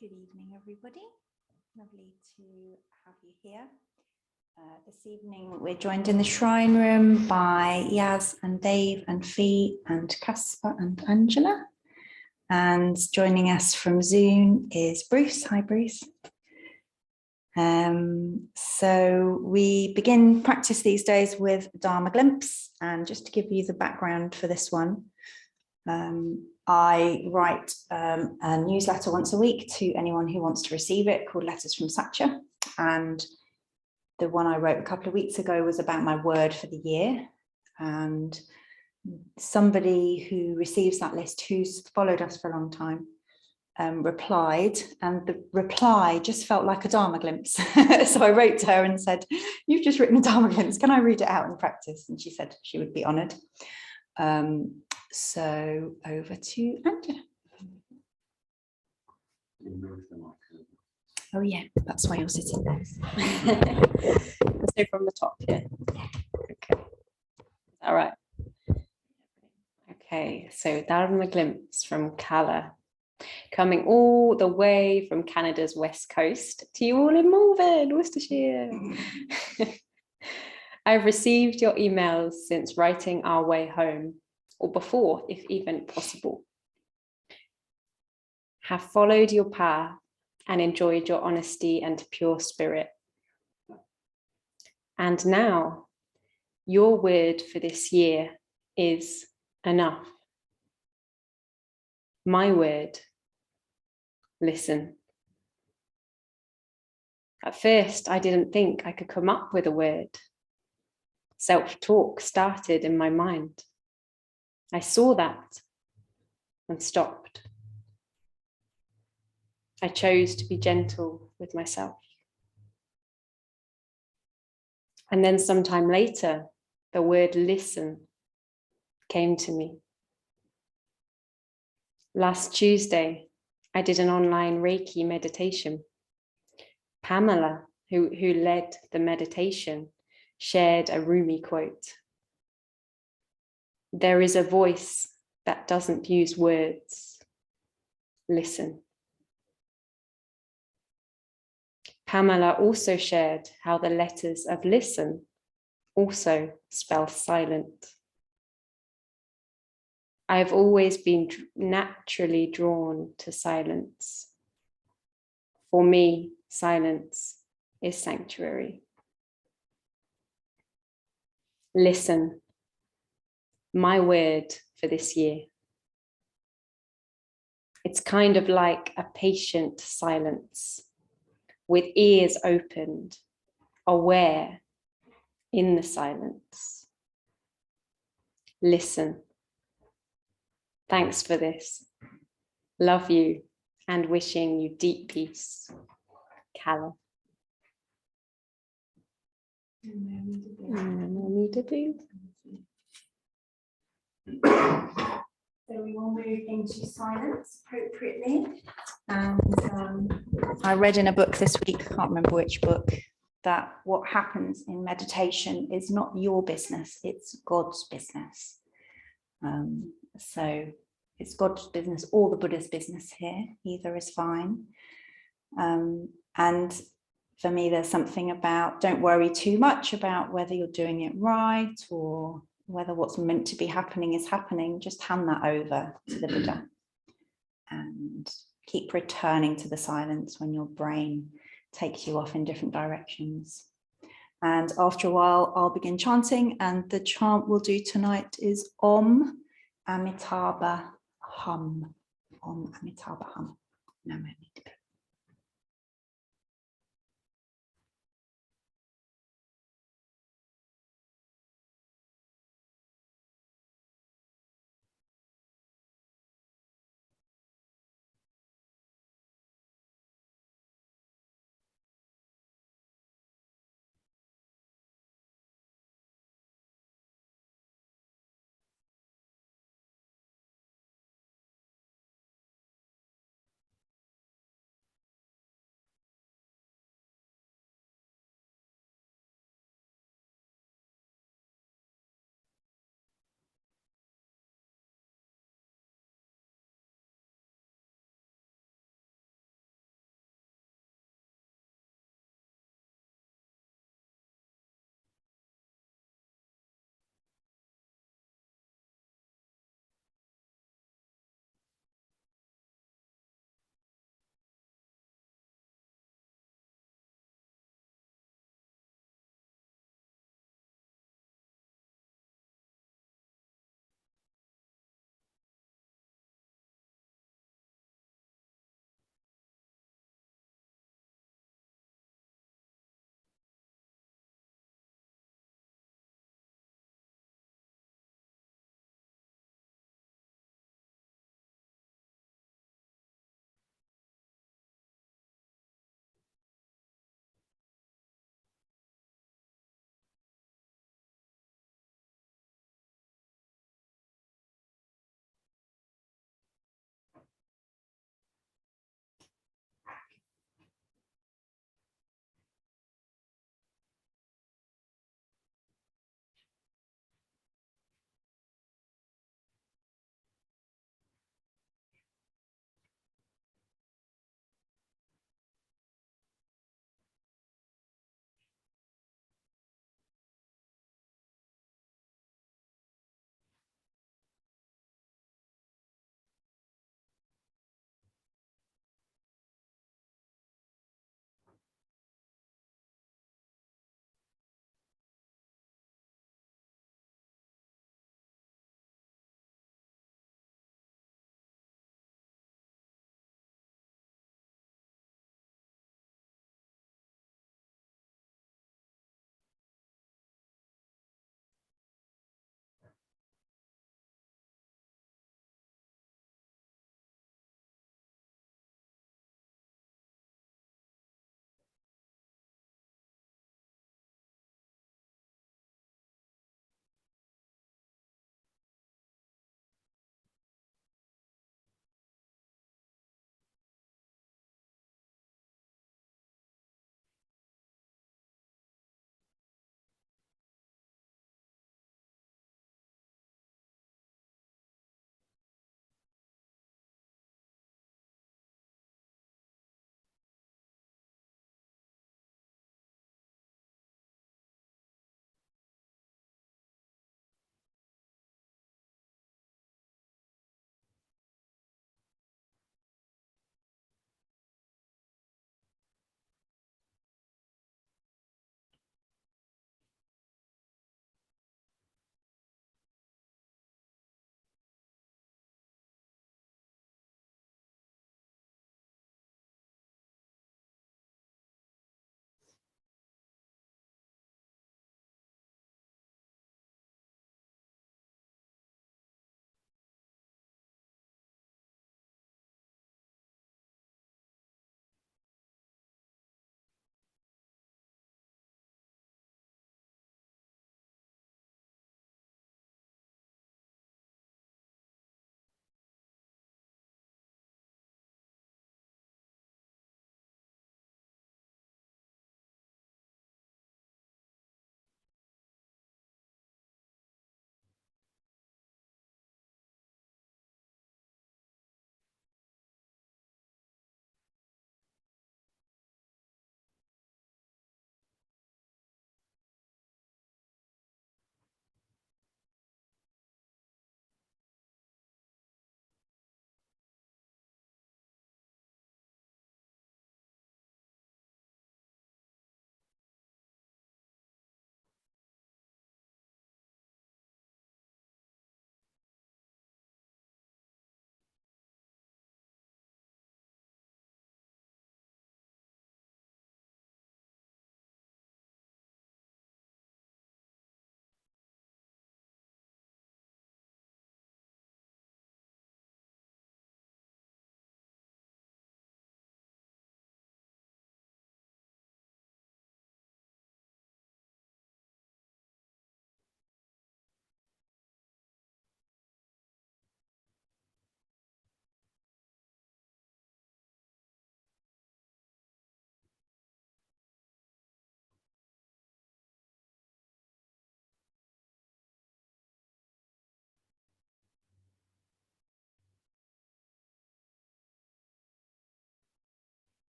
Good evening, everybody. Lovely to have you here. This evening, we're joined in the shrine room by Yaz and Dave and Fee and Caspar and Angela. And joining us from Zoom is Bruce. Hi, Bruce. So we begin practice these days with Dharma Glimpse. And just to give you the background for this one, I write a newsletter once a week to anyone who wants to receive it called Letters from Satya. And the one I wrote a couple of weeks ago was about my word for the year. And somebody who receives that list, who's followed us for a long time, replied, and the reply just felt like a Dharma glimpse. So I wrote to her and said, "You've just written a Dharma glimpse. Can I read it out in practice?" And she said she would be honoured. So over to Angela. Oh yeah, that's why you're sitting there. Let's go from the top here. Okay. All right. Okay, so Dharma Glimpse from Calla, coming all the way from Canada's west coast to you all in Malvern, Worcestershire. I've received your emails since writing our way home, or before, if even possible. Have followed your path and enjoyed your honesty and pure spirit. And now, your word for this year is enough. My word, listen. At first, I didn't think I could come up with a word. Self-talk started in my mind. I saw that and stopped. I chose to be gentle with myself. And then sometime later, the word listen came to me. Last Tuesday, I did an online Reiki meditation. Pamela, who led the meditation, shared a Rumi quote. There is a voice that doesn't use words. Listen. Pamela also shared how the letters of listen also spell silent. I've always been naturally drawn to silence. For me, silence is sanctuary. Listen, my word for this year. It's kind of like a patient silence, with ears opened, aware in the silence. Listen. Thanks for this. Love you and wishing you deep peace. Calla. So we will move into silence appropriately. And I read in a book this week, I can't remember which book, that what happens in meditation is not your business, it's God's business. So it's God's business or the Buddha's business here, either is fine. And for me, there's something about don't worry too much about whether you're doing it right or whether what's meant to be happening is happening. Just hand that over to the Buddha and keep returning to the silence when your brain takes you off in different directions. And after a while, I'll begin chanting, and the chant we'll do tonight is Om Amitabha Hum. Om Amitabha Hum. Namo Amitabha.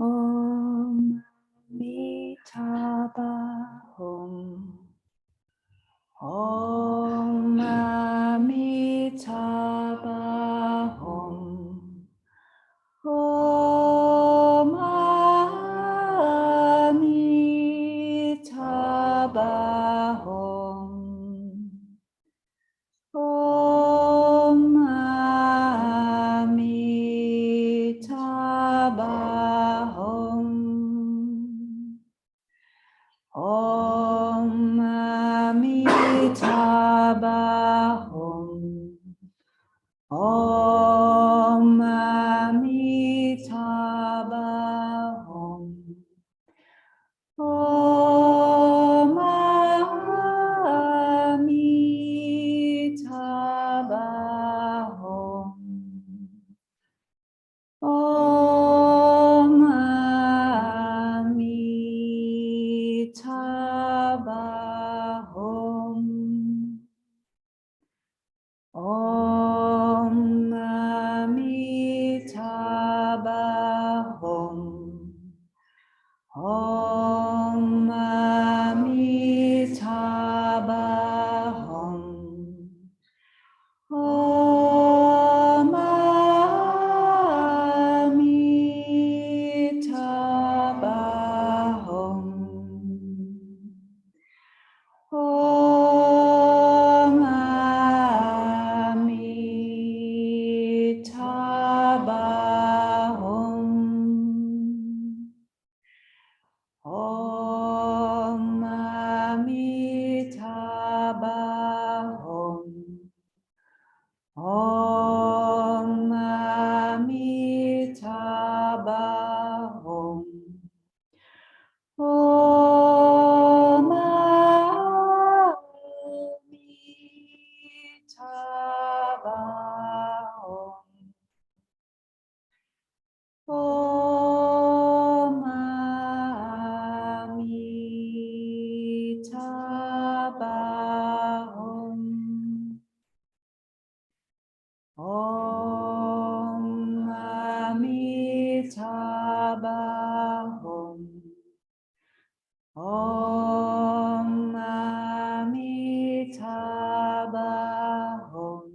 Om Amitabha Om. Om Amitabha Om. Om Amitabha Om. Om Amitabha Om. Om Amitabha Om. Om Amitabha Om. Om Amitabha Om. Om Amitabha Om. Om Amitabha Om. Om Amitabha Om. Om Amitabha Om. Om Amitabha Om. Om Amitabha Om. Om Amitabha Om. Om Amitabha Om. Om Amitabha Om. Om Amitabha Om. Om Amitabha Om.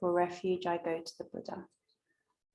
For refuge, I go to the Buddha.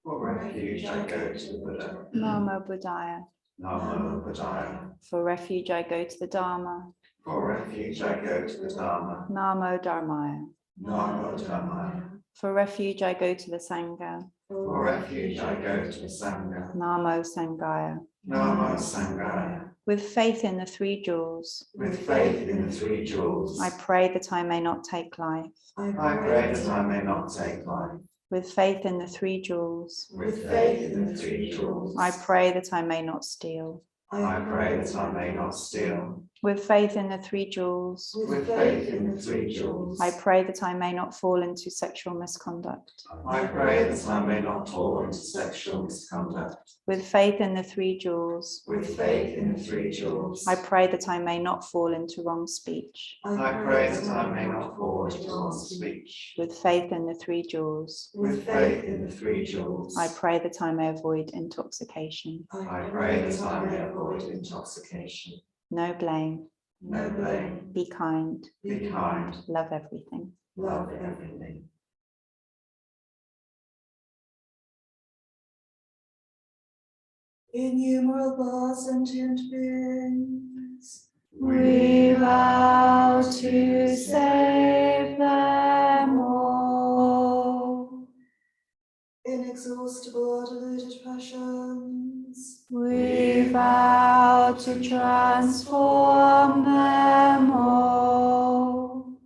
For refuge, I go to the Buddha. Namo Buddhaya. Namo Buddhaya. For refuge, I go to the Dharma. For refuge, I go to the Dharma. Namo Dharmaya. Namo Dharmaya. For refuge, I go to the Sangha. For refuge, I go to the Sangha. Namo Sanghaya. Namo Sanghaya. With faith in the three jewels, With faith in the three jewels, I pray that I may not take life. I pray that I may not take life. With faith in the three jewels, With faith in the three jewels, I pray that I may not steal. I pray that I may not steal. With faith in the three jewels, With faith in the three jewels, I pray that I may not fall into sexual misconduct. I pray that I may not fall into sexual misconduct. With faith in the three jewels, With faith in the three jewels, I pray that I may not fall into wrong speech. I pray that I may not fall into wrong speech. With faith in the three jewels, With faith in the three jewels, I pray that I may avoid intoxication. I pray that I may avoid intoxication. No blame. No blame. Be kind. Be kind. Love everything. Love everything. Innumerable sentient beings, We vow to save them all. inexhaustible deluded passions, We vow to transform them all.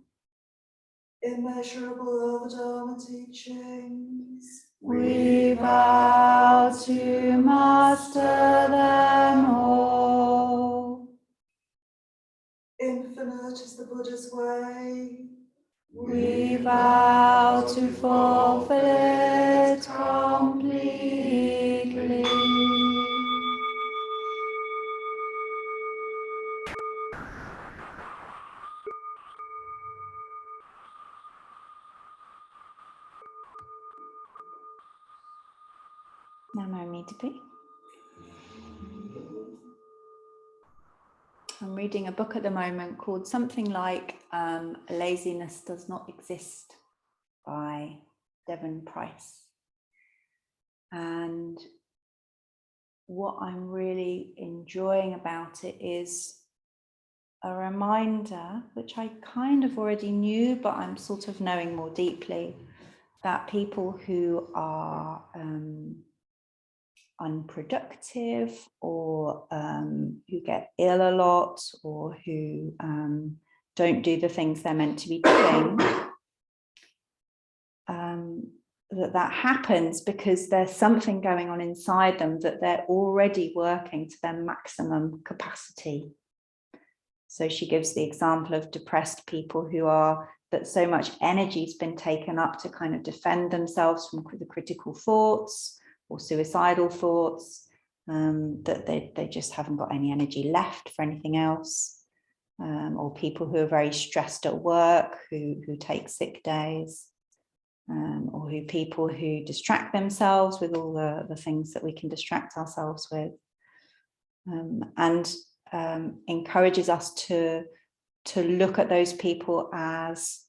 immeasurable other Dharma teachings, We vow to master them all. infinite is the Buddha's way, We vow to fulfill it completely. Namo Amitabha. I'm reading a book at the moment called something like Laziness Does Not Exist by Devon Price. And what I'm really enjoying about it is a reminder, which I kind of already knew, but I'm sort of knowing more deeply, that people who are unproductive or who get ill a lot or who don't do the things they're meant to be doing, that happens because there's something going on inside them that they're already working to their maximum capacity. So she gives the example of depressed people who are, that so much energy's been taken up to kind of defend themselves from the critical thoughts or suicidal thoughts, that they just haven't got any energy left for anything else. Or people who are very stressed at work, who take sick days, or people who distract themselves with all the things that we can distract ourselves with, and encourages us to look at those people as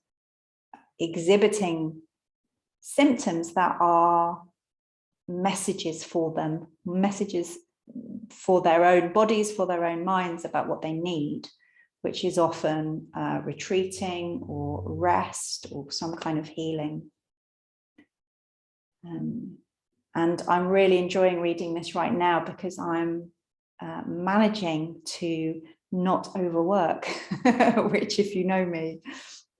exhibiting symptoms that are messages for them, messages for their own bodies, for their own minds about what they need, which is often retreating or rest or some kind of healing. And I'm really enjoying reading this right now because I'm managing to not overwork, which, if you know me,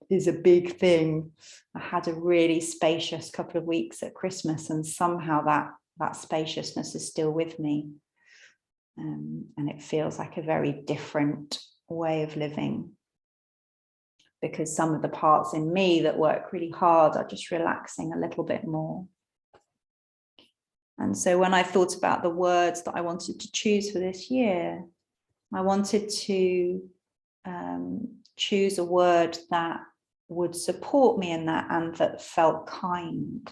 is a big thing. I had a really spacious couple of weeks at Christmas, and somehow that spaciousness is still with me. And it feels like a very different way of living, because some of the parts in me that work really hard are just relaxing a little bit more. And so when I thought about the words that I wanted to choose for this year, I wanted to choose a word that would support me in that and that felt kind.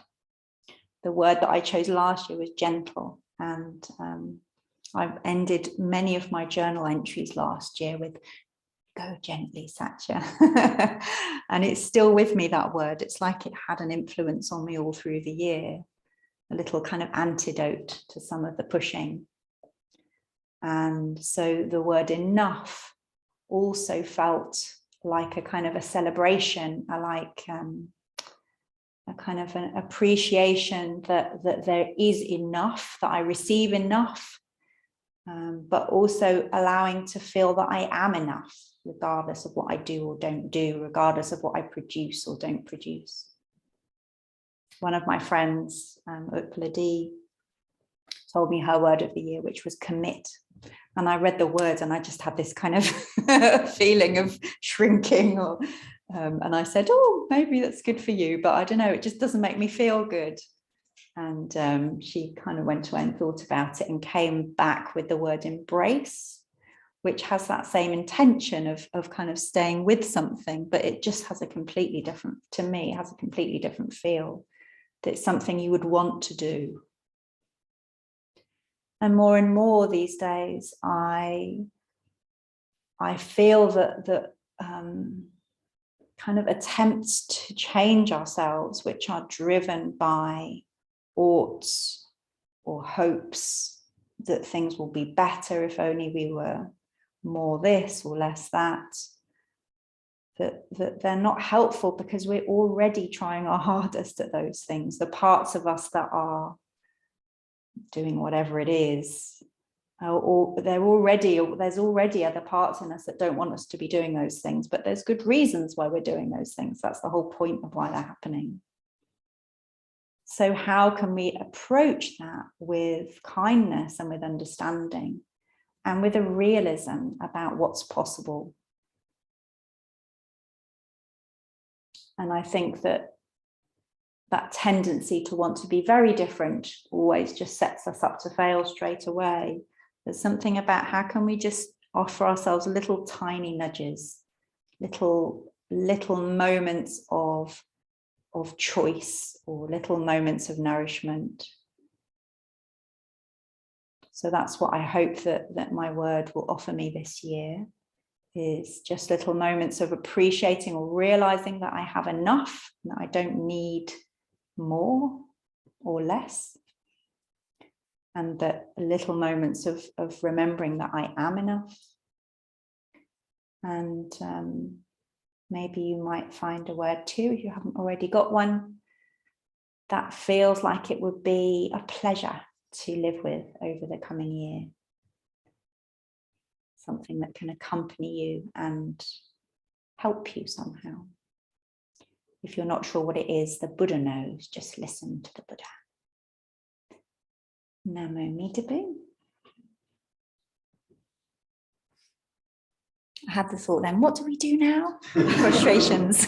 The word that I chose last year was gentle, and I've ended many of my journal entries last year with "Go gently, Satya." And it's still with me, that word. It's like it had an influence on me all through the year, a little kind of antidote to some of the pushing. And so the word enough also felt like a kind of a celebration, like a kind of an appreciation that there is enough, that I receive enough, but also allowing to feel that I am enough, regardless of what I do or don't do, regardless of what I produce or don't produce. One of my friends, Upaladi, told me her word of the year, which was commit. And I read the words and I just had this kind of feeling of shrinking, or and I said, oh, maybe that's good for you, but I don't know, it just doesn't make me feel good. And she kind of went away and thought about it and came back with the word embrace, which has that same intention of kind of staying with something, but it just has a completely different, to me, it has a completely different feel. That it's something you would want to do. And more these days, I feel that kind of attempts to change ourselves, which are driven by oughts or hopes that things will be better if only we were more this or less that, that they're not helpful, because we're already trying our hardest at those things. The parts of us that are doing whatever it is, there's already other parts in us that don't want us to be doing those things, but there's good reasons why we're doing those things. That's the whole point of why they're happening. So how can we approach that with kindness and with understanding and with a realism about what's possible? And I think that tendency to want to be very different always just sets us up to fail straight away. There's something about how can we just offer ourselves little tiny nudges, little moments of choice, or little moments of nourishment. So that's what I hope that my word will offer me this year, is just little moments of appreciating or realizing that I have enough, that I don't need more or less, and that little moments of remembering that I am enough. And maybe you might find a word too, if you haven't already got one, that feels like it would be a pleasure to live with over the coming year. Something that can accompany you and help you somehow. If you're not sure what it is, the Buddha knows. Just listen to the Buddha. Namo Amitabha. I had the thought then, what do we do now? Frustrations.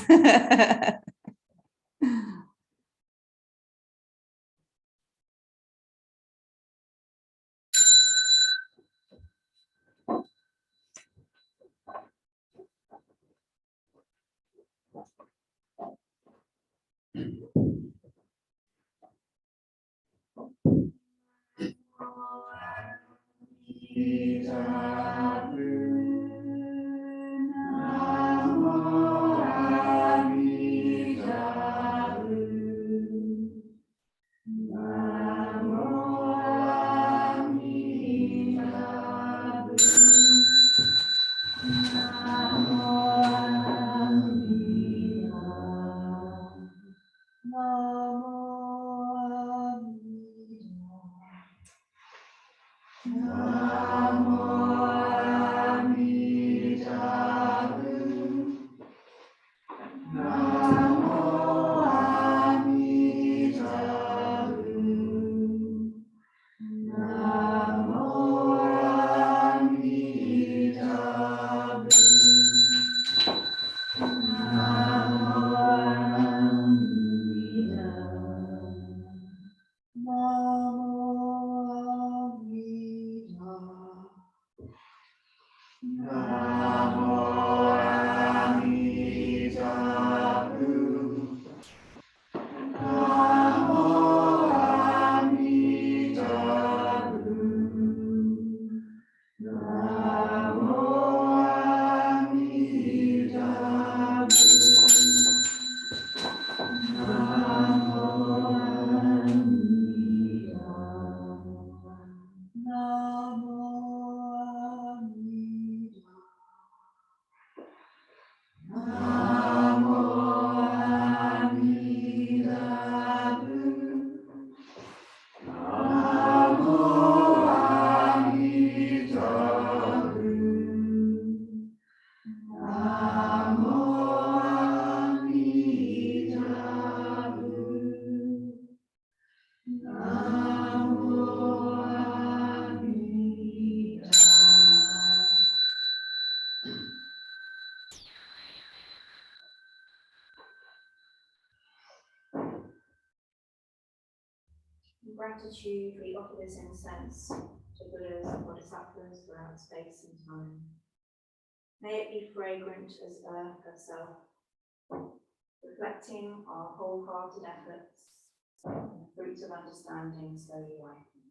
Gratitude, we offer this incense to Buddhas and Bodhisattvas throughout space and time. May it be fragrant as earth herself, reflecting our wholehearted efforts and the fruits of understanding slowly ripen.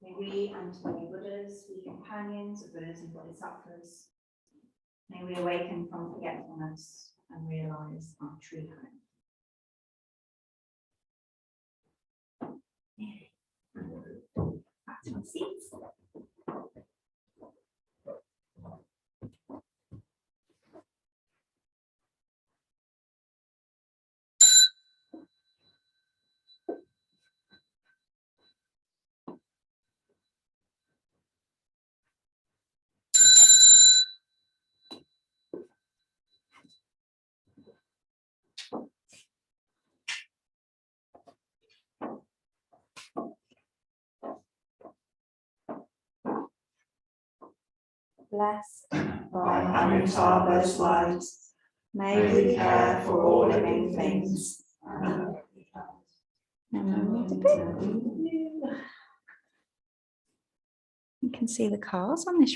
May we and many Buddhas be companions of Buddhas and Bodhisattvas. May we awaken from forgetfulness and realize our true home. Back to our seats. Blessed by Amitabha's light, may we care for all living things. You can see the cars on this